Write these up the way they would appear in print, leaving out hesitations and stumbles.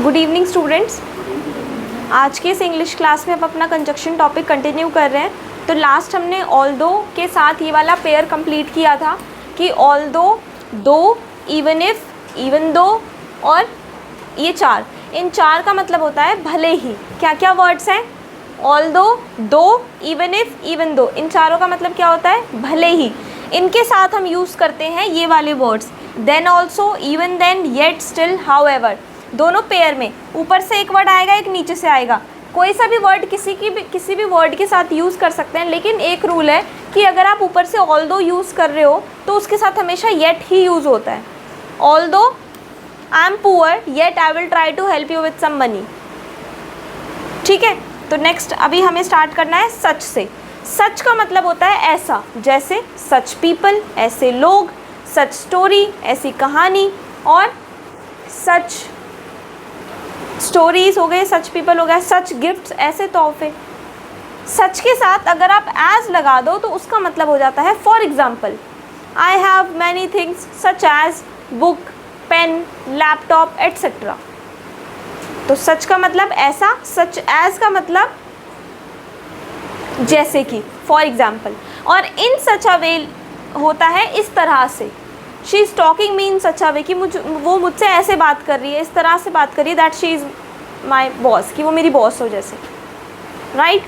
Good evening students. आज के इस इंग्लिश क्लास में हम अपना कंजक्शन टॉपिक कंटिन्यू कर रहे हैं। तो लास्ट हमने ऑल्दो के साथ ये वाला पेयर कंप्लीट किया था कि ऑल्दो, दो, इवन इफ, इवन दो और ये चार, इन चार का मतलब होता है भले ही। क्या क्या वर्ड्स हैं? ऑल्दो, दो, इवन इफ, इवन दो, इन चारों का मतलब क्या होता है? भले ही। इनके साथ हम यूज़ करते हैं ये वाले words then also, even then, yet, still, however. दोनों पेयर में ऊपर से एक वर्ड आएगा, एक नीचे से आएगा। कोई सा भी वर्ड किसी भी वर्ड के साथ यूज़ कर सकते हैं, लेकिन एक रूल है कि अगर आप ऊपर से ऑल्दो यूज़ कर रहे हो तो उसके साथ हमेशा येट ही यूज़ होता है। Although I am poor yet I will try to help you with some money. ठीक है, तो नेक्स्ट अभी हमें स्टार्ट करना है सच से। सच का मतलब होता है ऐसा, जैसे सच पीपल, ऐसे लोग, सच स्टोरी, ऐसी कहानी, और सच स्टोरीज हो गए, सच पीपल हो गया, सच गिफ्ट्स, ऐसे तोहफे। सच के साथ अगर आप एज लगा दो तो उसका मतलब हो जाता है for example, I have many things such as book, pen, laptop etcetera. तो सच का मतलब ऐसा, सच एज का मतलब जैसे कि, फॉर एग्जाम्पल। और इन सच अ वे होता है इस तरह से। She is talking me in such a वे कि वो मुझसे ऐसे बात कर रही है, इस तरह से बात कर रही है, that she is my boss, कि वो मेरी बॉस हो जैसे। Right,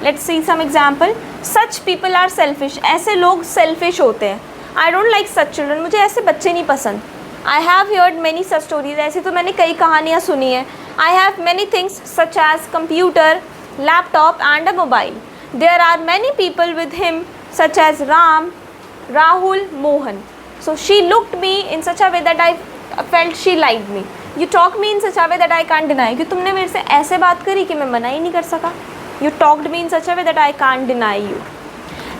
let's see some example. Such people are selfish, ऐसे लोग सेल्फिश होते हैं। I don't like such children, मुझे ऐसे बच्चे नहीं पसंद। I have heard many such stories, ऐसी तो मैंने कई कहानियाँ सुनी हैं। I have many things such as computer, laptop and a mobile. There are many people with him such as Ram, Rahul, Mohan. So she looked me in such a way that I felt she liked me. You talked me in such a way that I can't deny. कि तुमने मेरे से ऐसे बात करी कि मैं मना ही नहीं कर सका। You talked me in such a way that I can't deny you.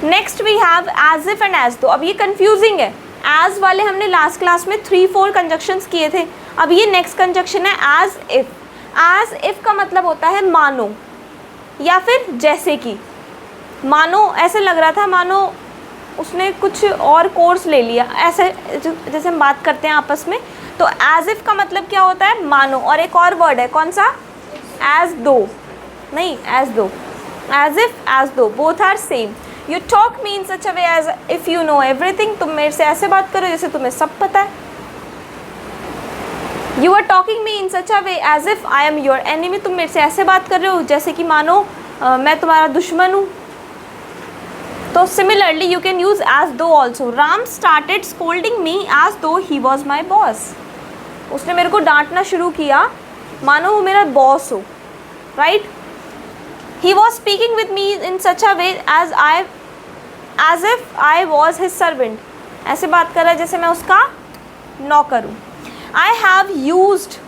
Next we have as if and as though. अब ये confusing है। as वाले हमने लास्ट क्लास में 3-4 कंजक्शंस किए थे। अब ये नेक्स्ट कंजक्शन है as if. as if का मतलब होता है मानो या फिर जैसे कि। मानो ऐसे लग रहा था मानो उसने कुछ और कोर्स ले लिया, ऐसे जैसे हम बात करते हैं आपस में। तो एज इफ़ का मतलब क्या होता है? मानो। और एक और वर्ड है, कौन सा? एज दो, नहीं as though, as if, as though, both are same. You talk me in such a way as if you know everything, तुम मेरे से ऐसे बात करो जैसे तुम्हें सब पता है। You are talking me in such a way as if I am your enemy, तुम मेरे से ऐसे बात कर रहे हो जैसे कि मानो मैं तुम्हारा दुश्मन हूँ। तो similarly you can use as though also. Ram started scolding me as though he was my boss, उसने मेरे को डांटना शुरू किया मानो वो मेरा बॉस हो। Right, he was speaking with me in such a way as if I was his servant, ऐसे बात कर रहा है जैसे मैं उसका नौकर हूँ। I have used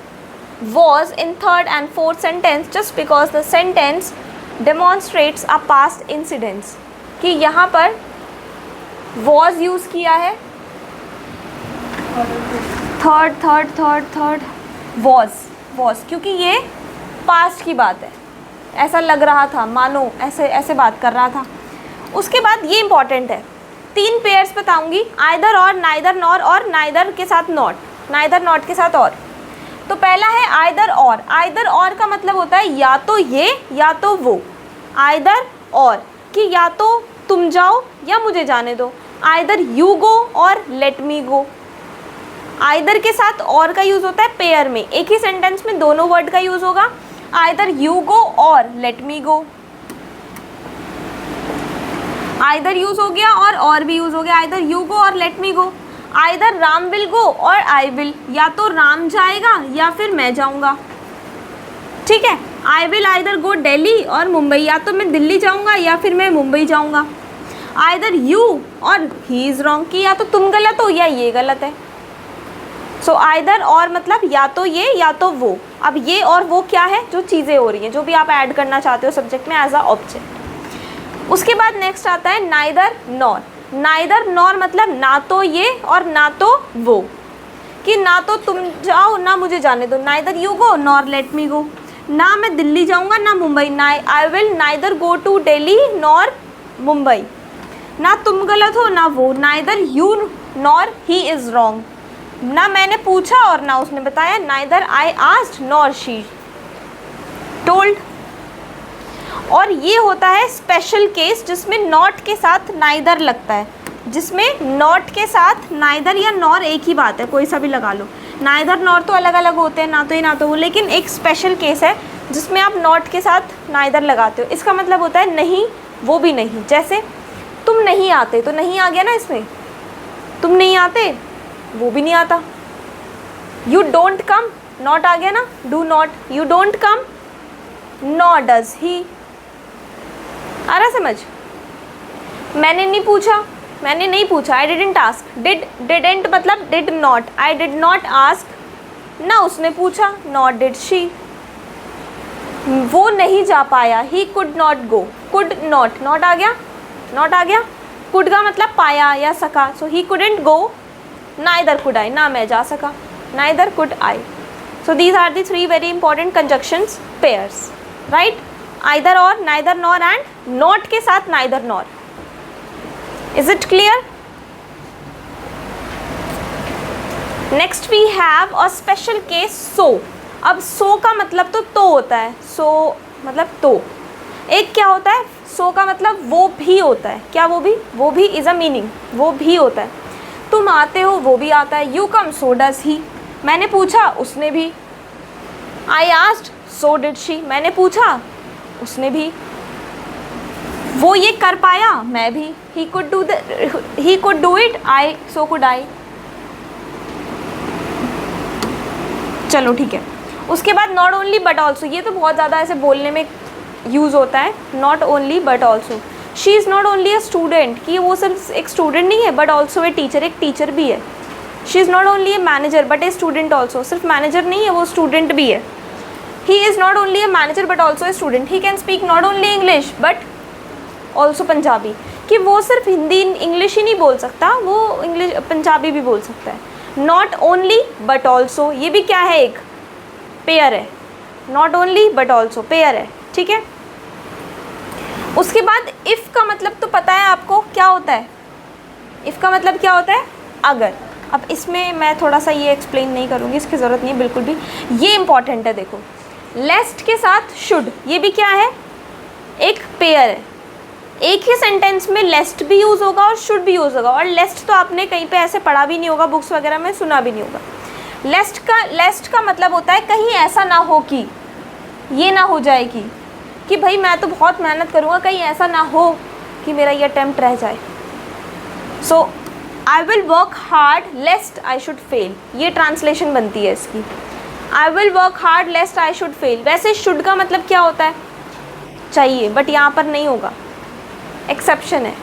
was in third and fourth sentence just because the sentence demonstrates a past incidents, कि यहाँ पर वॉज यूज़ किया है, थर्ड वॉज, क्योंकि ये पास्ट की बात है। ऐसा लग रहा था मानो ऐसे बात कर रहा था। उसके बाद ये इंपॉर्टेंट है, 3 पेयर्स बताऊंगी, आइदर और, नाइदर नॉर, और नाइदर के साथ नॉट, नाइदर नॉट के साथ और। तो पहला है आइदर और। आइदर और का मतलब होता है या तो ये या तो वो। आइदर और कि या तो तुम जाओ या मुझे जाने दो। आइदर यू गो और लेट मी गो। आइदर के साथ और का यूज़ होता है पेयर में, एक ही सेंटेंस में दोनों वर्ड का यूज़ होगा। आइदर यू गो और लेट मी गो। आइदर यूज़ हो गया और भी यूज़ हो गया। आइदर यू गो और late me go. Either Ram will go और आई विल, या तो राम जाएगा या फिर मैं जाऊँगा। ठीक है, I will either go Delhi और मुंबई, या तो मैं दिल्ली जाऊँगा या फिर मैं मुंबई जाऊँगा। आइदर यू और ही इज़ रॉन्ग, कि या तो तुम गलत हो या ये गलत है। सो आइदर और मतलब या तो ये या तो वो। अब ये और वो क्या है? जो चीज़ें हो रही हैं, जो भी आप ऐड करना चाहते हो सब्जेक्ट में एज अ ऑब्जेक्ट। उसके बाद नेक्स्ट आता है नाइदर नॉर। नाइदर नॉर मतलब ना तो ये और ना तो वो, कि ना तो तुम जाओ ना मुझे जाने दो। Neither you go nor let me go, ना मैं दिल्ली जाऊँगा ना Mumbai. I will neither go to Delhi nor Mumbai. ना तुम गलत हो ना वो, neither you nor he is wrong. ना मैंने पूछा और ना उसने बताया, neither I asked nor she told. और ये होता है स्पेशल केस जिसमें नॉट के साथ नाइदर लगता है, जिसमें नॉट के साथ नाइदर या नॉर एक ही बात है, कोई सा भी लगा लो। नाइदर नॉर तो अलग अलग होते हैं, ना तो ये ना तो वो, लेकिन एक स्पेशल केस है जिसमें आप नॉट के साथ नाइदर लगाते हो। इसका मतलब होता है नहीं वो भी नहीं। जैसे तुम नहीं आते तो नहीं आ गया ना इसमें, तुम नहीं आते वो भी नहीं आता। यू डोंट कम, नॉट आ गया ना, do not, you don't come nor does he. आ रहा समझ? मैंने नहीं पूछा, मैंने नहीं पूछा, आई डिडंट आस्क। डिडंट मतलब did not, I did not ask, ना उसने पूछा, नॉट डिड शी। वो नहीं जा पाया, he could not go, could not, not आ गया, नॉट आ गया। कुड का मतलब पाया या सका, so he couldn't go, neither could I, ना मैं जा सका, neither could I. So these are the 3 very important conjunctions pairs, right? Either or, neither nor and not के साथ neither nor. Is it clear? Next we have a special case so. अब so का मतलब तो होता है, सो मतलब तो। एक क्या होता है, सो का मतलब वो भी होता है, क्या वो भी इज़ अ मीनिंग, वो भी होता है। तुम आते हो वो भी आता है, you come so does he, मैंने पूछा उसने भी। I asked so did she, मैंने पूछा उसने भी। वो ये कर पाया, मैं भी। He could do it, I so could I. चलो ठीक है। उसके बाद नॉट ओनली बट ऑल्सो, ये तो बहुत ज़्यादा ऐसे बोलने में यूज़ होता है, not only but also. She is not only a student, कि वो सिर्फ एक स्टूडेंट नहीं है, बट ऑल्सो ए टीचर, एक टीचर भी है। She is not only a manager but a student also, सिर्फ मैनेजर नहीं है, वो स्टूडेंट भी है। He is not only a manager but also a student, he can speak not only English but also Punjabi, कि वो सिर्फ हिंदी इंग्लिश ही नहीं बोल सकता, वो इंग्लिश पंजाबी भी बोल सकता है। नॉट ओनली बट ऑल्सो, ये भी क्या है, एक पेयर है। Not only but also pair है, ठीक है। उसके बाद इफ़ का मतलब तो पता है आपको क्या होता है, इफ़ का मतलब क्या होता है, अगर। अब इसमें मैं थोड़ा सा ये एक्सप्लेन नहीं करूँगी, इसकी ज़रूरत नहीं है बिल्कुल भी, ये इंपॉर्टेंट है। देखो लेस्ट के साथ शुड, ये भी क्या है, एक पेयर है। एक ही सेंटेंस में लेस्ट भी यूज़ होगा और शुड भी यूज़ होगा। और लेस्ट तो आपने कहीं पे ऐसे पढ़ा भी नहीं होगा, बुक्स वगैरह में सुना भी नहीं होगा। लेस्ट का मतलब होता है कहीं ऐसा ना हो कि, ये ना हो जाए कि भाई मैं तो बहुत मेहनत करूँगा, कहीं ऐसा ना हो कि मेरा ये अटैम्प्ट रह जाए। So I will work hard lest I should fail, ये ट्रांसलेशन बनती है इसकी। I will work hard lest I should fail. वैसे शुड का मतलब क्या होता है, चाहिए, बट यहाँ पर नहीं होगा, एक्सेप्शन है।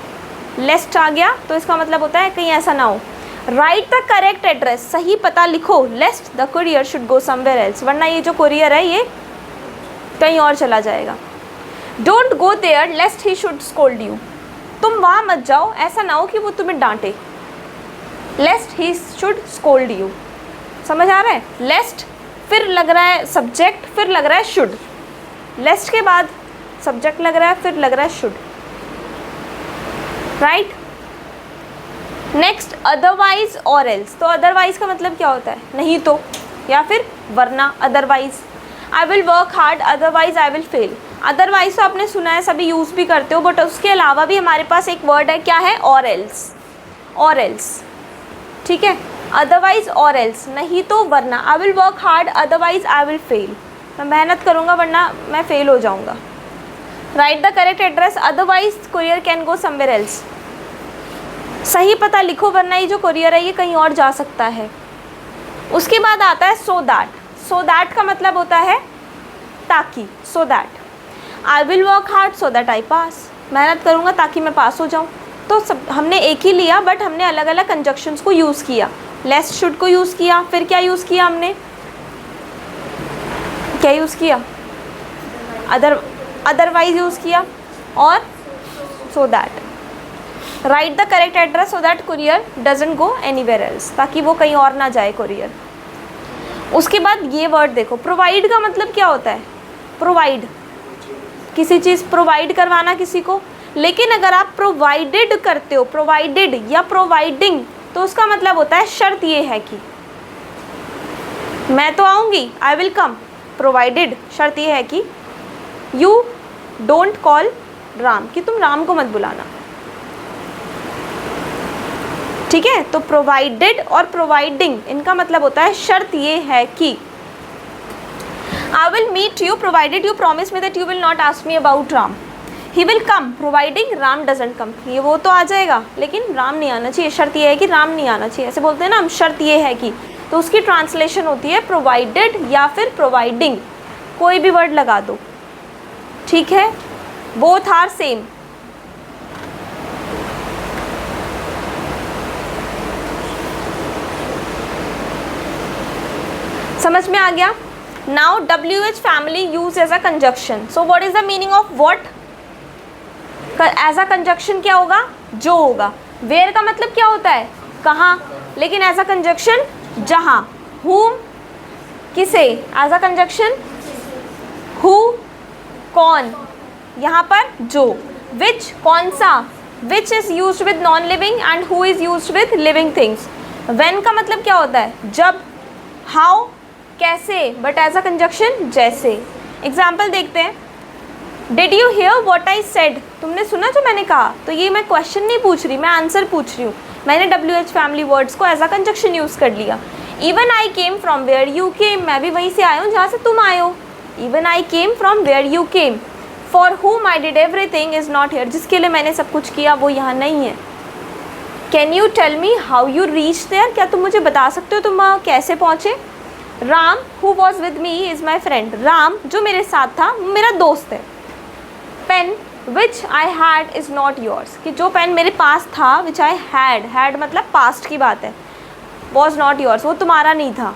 लेस्ट आ गया तो इसका मतलब होता है कहीं ऐसा ना हो। राइट द करेक्ट एड्रेस, सही पता लिखो, lest the courier should go somewhere else, वरना ये जो कुरियर है ये कहीं और चला जाएगा। Don't go there lest he should scold you, तुम वहाँ मत जाओ, ऐसा ना हो कि वो तुम्हें डांटे। लेस्ट ही शुड स्कोल्ड यू, समझ आ रहा है? लेस्ट फिर लग रहा है सब्जेक्ट, फिर लग रहा है शुड, लेस्ट के बाद सब्जेक्ट लग रहा है, फिर लग रहा है शुड, राइट। नेक्स्ट अदरवाइज और एल्स, तो अदरवाइज का मतलब क्या होता है, नहीं तो, या फिर वरना, otherwise. I will work hard otherwise I will fail, otherwise तो आपने सुना है, सभी यूज़ भी करते हो, बट उसके अलावा भी हमारे पास एक वर्ड है, क्या है, और एल्स, और एल्स, ठीक है। अदरवाइज और एल्स, नहीं तो वरना। आई will work hard otherwise I will fail, मैं मेहनत करूँगा वरना मैं फेल हो जाऊँगा। Right the correct address otherwise courier can go somewhere else, सही पता लिखो वरना ये जो कुरियर है ये कहीं और जा सकता है। उसके बाद आता है सो दैट, सो दैट का मतलब होता है ताकि, so that. I will work hard so that I pass, मेहनत करूँगा ताकि मैं पास हो जाऊँ। तो सब हमने एक ही लिया, बट हमने अलग अलग कंजक्शंस को यूज़ किया। लेस्ट शुड को यूज़ किया, फिर क्या यूज़ किया हमने, क्या यूज़ किया, अदरवाइज यूज़ किया, और so that. Right the correct address so that courier doesn't go anywhere else, ताकि वो कहीं और ना जाए कुरियर। उसके बाद ये वर्ड देखो, प्रोवाइड का मतलब क्या होता है, प्रोवाइड, किसी चीज़ प्रोवाइड करवाना किसी को। लेकिन अगर आप प्रोवाइडेड करते हो, प्रोवाइडेड या प्रोवाइडिंग, तो उसका मतलब होता है शर्त ये है कि, मैं तो आऊँगी, आई विल कम, प्रोवाइडेड शर्त ये है कि यू डोंट कॉल राम, कि तुम राम को मत बुलाना, ठीक है। तो प्रोवाइडेड और प्रोवाइडिंग इनका मतलब होता है शर्त ये है कि I will meet you provided you promise me that you will not ask me about Ram, he will come providing Ram doesn't come, ये वो तो आ जाएगा लेकिन राम नहीं आना चाहिए, शर्त ये है कि राम नहीं आना चाहिए, ऐसे बोलते हैं ना हम, शर्त ये है कि, तो उसकी ट्रांसलेशन होती है प्रोवाइडेड या फिर प्रोवाइडिंग, कोई भी वर्ड लगा दो, ठीक है। Both are same. समझ में आ गया। Now WH family use as a conjunction, so what is the meaning of what, as a conjunction क्या होगा, जो होगा। वेयर का मतलब क्या होता है, कहाँ, लेकिन एज अ कंजक्शन जहाँ। whom किसे, एज अ कंजक्शन who कौन, यहाँ पर जो। which कौन सा, which is used with non living and who is used with living things। when का मतलब क्या होता है, जब। how कैसे, बट एज अ कंजक्शन जैसे। एग्जाम्पल देखते हैं, did you here what I said, तुमने सुना जो मैंने कहा, तो ये मैं क्वेश्चन नहीं पूछ रही, मैं आंसर पूछ रही हूँ, मैंने WH फैमिली वर्ड्स को एज अ कंजक्शन यूज़ कर लिया। Even I came from where you came, मैं भी वहीं से आया हूँ जहाँ से तुम आए हो। Even I came from where you came, for whom I did everything is not here, जिसके लिए मैंने सब कुछ किया वो यहाँ नहीं है। Can you tell me how you reach there, क्या तुम मुझे बता सकते हो तुम वहाँ कैसे पहुँचे। Ram who was with me is my friend, Ram जो मेरे साथ था वो मेरा दोस्त है। Pen which I had is not yours, कि जो पेन मेरे पास था, विच आई हैड मतलब पास्ट की बात है, वॉज नॉट योर्स वो तुम्हारा नहीं था।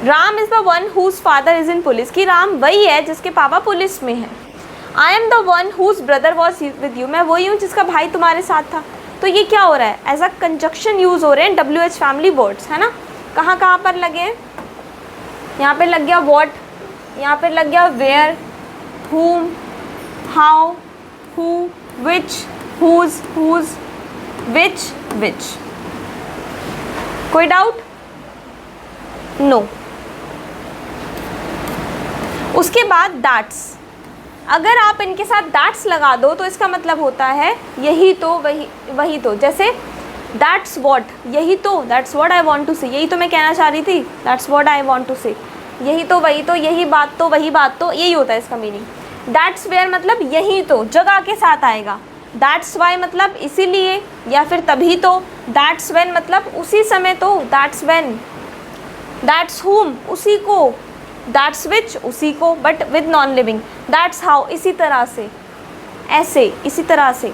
Ram is the one whose father is in police, कि राम वही है जिसके पापा पुलिस में है। I am the one whose brother was with you, मैं वही हूँ जिसका भाई तुम्हारे साथ था। तो ये क्या हो रहा है, एज अ कंजक्शन यूज़ हो रहे हैं WH फैमिली वर्ड्स, है ना। कहाँ कहाँ पर लगे हैं, यहाँ पे लग गया वॉट, यहाँ पे लग गया where, whom, how, who, which, whose, which। कोई डाउट, नो। उसके बाद दैट्स, अगर आप इनके साथ दैट्स लगा दो तो इसका मतलब होता है यही तो, वही तो। जैसे दैट्स वॉट, यही तो, that's what I want to say, यही तो मैं कहना चाह रही थी, that's what I want to say, यही तो, वही तो, यही बात तो, वही बात तो, यही होता है इसका मीनिंग। दैट्स वेयर मतलब यही तो, जगह के साथ आएगा। दैट्स वाई मतलब इसीलिए या फिर तभी तो। दैट्स व्हेन मतलब उसी समय तो, दैट्स व्हेन। दैट्स हुम उसी को, दैट्स विच उसी को, but with non living. That's how इसी तरह से, ऐसे, इसी तरह से।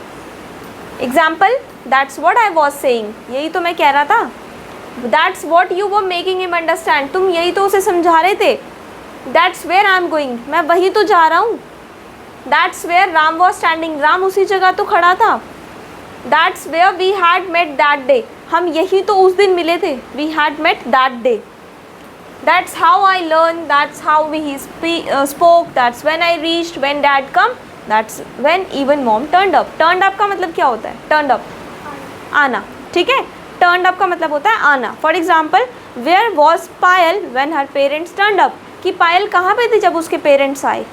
Example, that's what I was saying, यही तो मैं कह रहा था। That's what you were making him understand, तुम यही तो उसे समझा रहे थे। That's where I am going, मैं वही तो जा रहा हूँ। That's where Ram was standing, Ram उसी जगह तो खड़ा था। That's where we had met that day, हम यही तो उस दिन मिले थे। We had met that day. That's how I learn, that's how we spoke, that's when I reached, when dad come, that's when even mom turned up. Turned up का मतलब क्या होता है, टर्न्ड अप आना, ठीक है। टर्न्ड अप का मतलब होता है आना। For example, where was Payal when her parents turned up, कि पायल कहाँ पे थी जब उसके पेरेंट्स आए।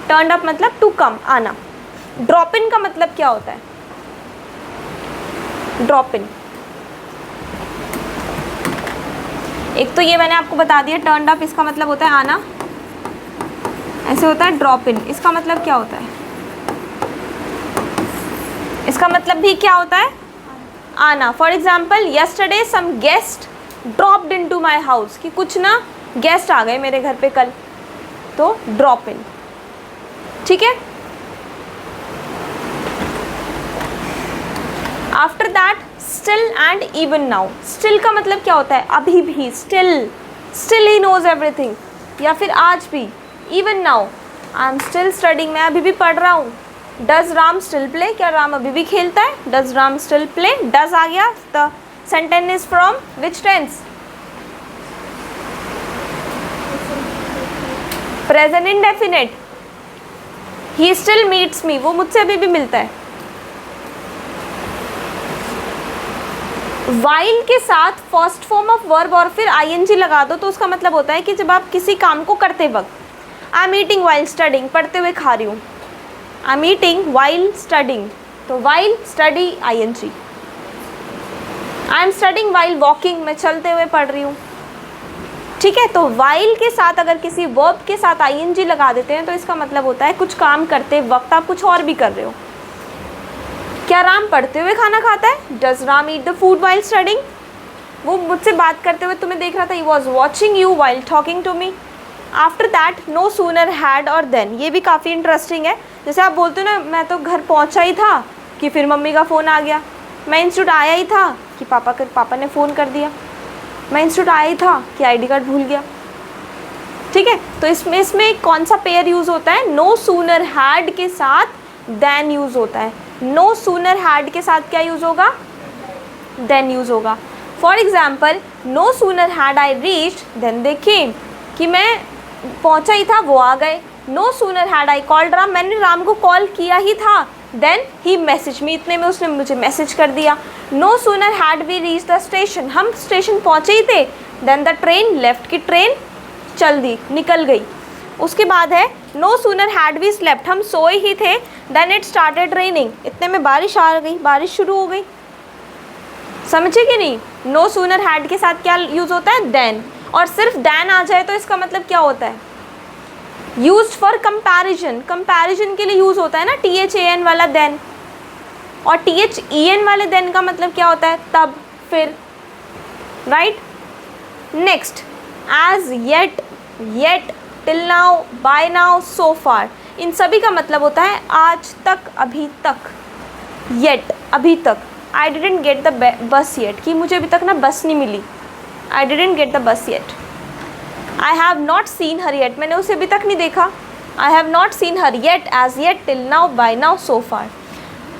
टर्न्ड अप मतलब टू कम, आना। ड्रॉप इन का मतलब क्या होता है, ड्रॉप इन, एक तो ये मैंने आपको बता दिया। टर्न्ड अप इसका मतलब होता है आना, ऐसे होता है। ड्रॉप इन इसका मतलब क्या होता है, इसका मतलब भी क्या होता है, आना। For example, yesterday some guest dropped into my house, कि कुछ ना गेस्ट आ गए मेरे घर पे कल, तो ड्रॉप इन, ठीक है। After that, still and even now. Still का मतलब क्या होता है, अभी भी, still, still he knows everything, या फिर आज भी। Even now, I am still studying, मैं अभी भी पढ़ रहा हूँ। डज राम स्टिल प्ले, क्या राम अभी भी खेलता है। Does Ram still play, does आ गया। The sentence is from which tense, present indefinite. He still meets me, वो मुझसे अभी भी मिलता है। वाइल के साथ फर्स्ट फॉर्म ऑफ वर्ब और फिर आईएनजी लगा दो तो उसका मतलब होता है कि जब आप किसी काम को करते वक्त, I am eating while studying, पढ़ते हुए खा रही हूँ, I am eating while studying, तो while study ING. I am studying while walking, मैं चलते हुए पढ़ रही हूँ। ठीक है, तो वाइल के साथ अगर किसी वर्ब के साथ आईएनजी लगा देते हैं तो इसका मतलब होता है कुछ काम करते वक्त आप कुछ और भी कर रहे हो। क्या राम पढ़ते हुए खाना खाता है? Does Ram eat the food while studying? वो मुझसे बात करते हुए तुम्हें देख रहा था, he was watching you while talking to me. After that no sooner had और देन, ये भी काफ़ी इंटरेस्टिंग है। जैसे आप बोलते हो ना, मैं तो घर पहुंचा ही था कि फिर मम्मी का फ़ोन आ गया, मैं इंस्टीट्यूट आया ही था कि पापा ने फ़ोन कर दिया, मैं इंस्टीट्यूट आया ही था कि आईडी कार्ड भूल गया। ठीक है, तो इसमें कौन सा पेयर यूज़ होता है? नो सूनर हैड के साथ देन यूज़ होता है। नो सूनर हैड के साथ क्या यूज़ होगा? देन यूज़ होगा। For example, no sooner had I reached then they came, कि मैं पहुंचा ही था वो आ गए। No sooner had I called Ram, मैंने राम को कॉल किया ही था, देन ही मैसेज मी, इतने में उसने मुझे मैसेज कर दिया। No sooner had we reach the station, हम स्टेशन पहुंचे ही थे, देन द ट्रेन लेफ्ट, की ट्रेन चल दी, निकल गई। उसके बाद है no sooner had we slept, हम सोए ही थे, देन इट स्टार्टेड रेनिंग, इतने में बारिश आ गई, बारिश शुरू हो गई। समझे कि नहीं? नो सूनर हैड के साथ क्या यूज़ होता है? देन। और सिर्फ देन आ जाए तो इसका मतलब क्या होता है? यूज्ड फॉर कंपैरिजन, कंपैरिजन के लिए यूज़ होता है ना THAN वाला देन, और THEN वाले देन का मतलब क्या होता है? तब, फिर, right. Next, as yet, yet, till now, by now, so far, इन सभी का मतलब होता है आज तक, अभी तक। येट, अभी तक। I didn't get the bus yet, कि मुझे अभी तक ना बस नहीं मिली, I didn't get the bus yet. I have not seen her yet, मैंने उसे अभी तक नहीं देखा, I have not seen her yet, as yet, till now, by now, so far.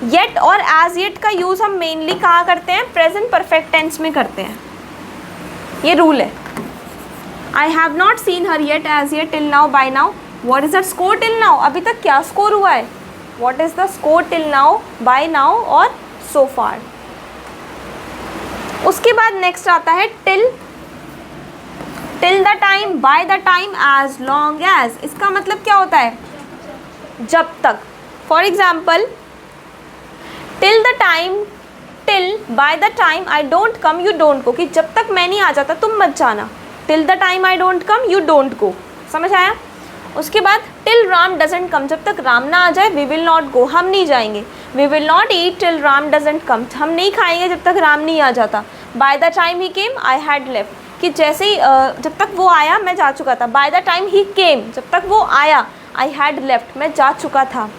Yet और एज येट का यूज़ हम मेनली कहाँ करते हैं? प्रेजेंट परफेक्ट टेंस में करते हैं, ये रूल है। I have not seen her yet, as yet, till now, by now. What is the score till now, अभी तक क्या स्कोर हुआ है? What is the score till now, by now और सो फार। उसके बाद नेक्स्ट आता है till, till the time, by the time, as long as, इसका मतलब क्या होता है? जब तक। For example, till the time, till by the time I don't come you don't गो, कि जब तक मैं नहीं आ जाता तुम मत जाना। Till the time I don't come you don't गो, समझ आया? उसके बाद टिल राम डजेंट कम, जब तक राम ना आ जाए, वी विल नॉट गो, हम नहीं जाएंगे। We will not eat till Ram doesn't come, हम नहीं खाएंगे जब तक राम नहीं आ जाता। By the time he came I had left, कि जैसे ही जब तक वो आया मैं जा चुका था। बाय द टाइम ही केम, जब तक वो आया, आई हैड लेफ्ट, मैं जा चुका था।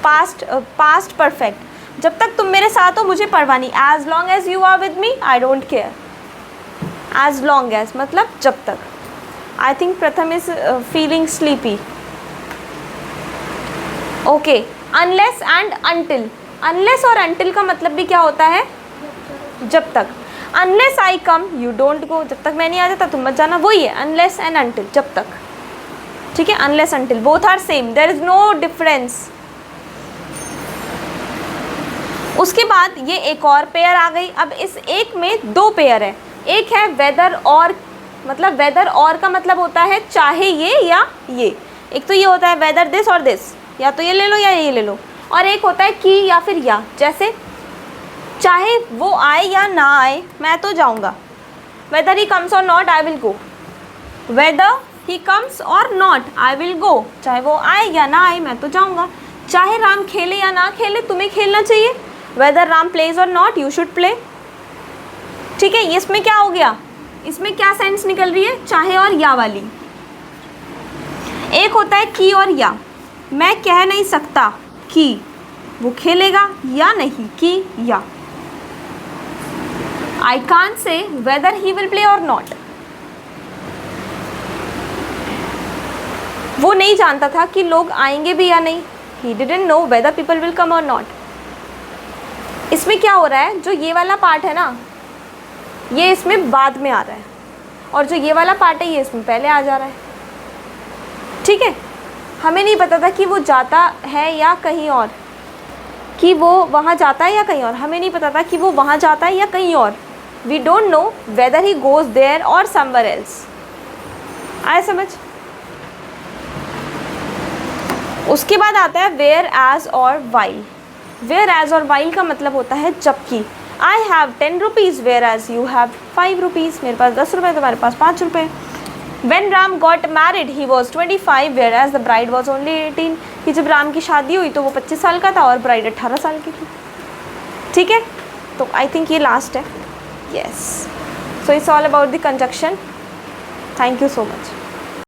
पास्ट परफेक्ट, जब तक तुम मेरे साथ हो मुझे परवाह नहीं। As long as you are with me I don't care, as long as मतलब जब तक। I think Pratham is feeling sleepy. Okay, unless and until, unless और अनटिल का मतलब भी क्या होता है? जब तक। Unless I come you don't go, जब तक मैं नहीं आ जाता तुम मत जाना, वही है अनलेस एंड अनटिल, जब तक। ठीक है, unless until both are same, there is no difference. उसके बाद ये एक और पेयर आ गई। अब इस एक में दो पेयर है, एक है वेदर और, मतलब वेदर और का मतलब होता है चाहे ये या ये। एक तो ये होता है वेदर दिस और दिस, या तो ये ले लो या ये ले लो। और एक होता है कि या फिर या, जैसे चाहे वो आए या ना आए मैं तो जाऊंगा। वेदर ही कम्स और not I will go, weather he comes और नॉट आई विल गो, चाहे वो आए या ना आए मैं तो जाऊंगा। चाहे राम खेले या ना खेले तुम्हें खेलना चाहिए, वेदर राम प्लेज और नॉट यू शुड प्ले। ठीक है, इसमें क्या हो गया? इसमें क्या सेंस निकल रही है? चाहे और या वाली। एक होता है कि और या, मैं कह नहीं सकता कि वो खेलेगा या नहीं, कि या। I can't say whether he will play or not. वो नहीं जानता था कि लोग आएंगे भी या नहीं। He didn't know whether people will come or not. इसमें क्या हो रहा है? जो ये वाला पार्ट है ना, ये इसमें बाद में आ रहा है, और जो ये वाला पार्ट है ये इसमें पहले आ जा रहा है। ठीक है, हमें नहीं पता था कि वो जाता है या कहीं और, कि वो वहाँ जाता है या कहीं और, हमें नहीं पता था कि वो वहाँ जाता है या कहीं और। We don't know whether he goes there और समवेयर एल्स। आया समझ? उसके बाद आता है वेयर एज और वाइल। वेयर एज और वाइल का मतलब होता है जबकि। I have 10 rupees whereas you have 5 rupees. मेरे पास 10 रुपये, तुम्हारे पास 5 रुपये। When Ram got married, he was 25, whereas the bride was only 18. कि जब राम की शादी हुई तो वो 25 साल का था और ब्राइड 18 साल की थी। ठीक है, तो आई थिंक ये लास्ट है। Yes, so it's all about the conjunction. Thank you so much.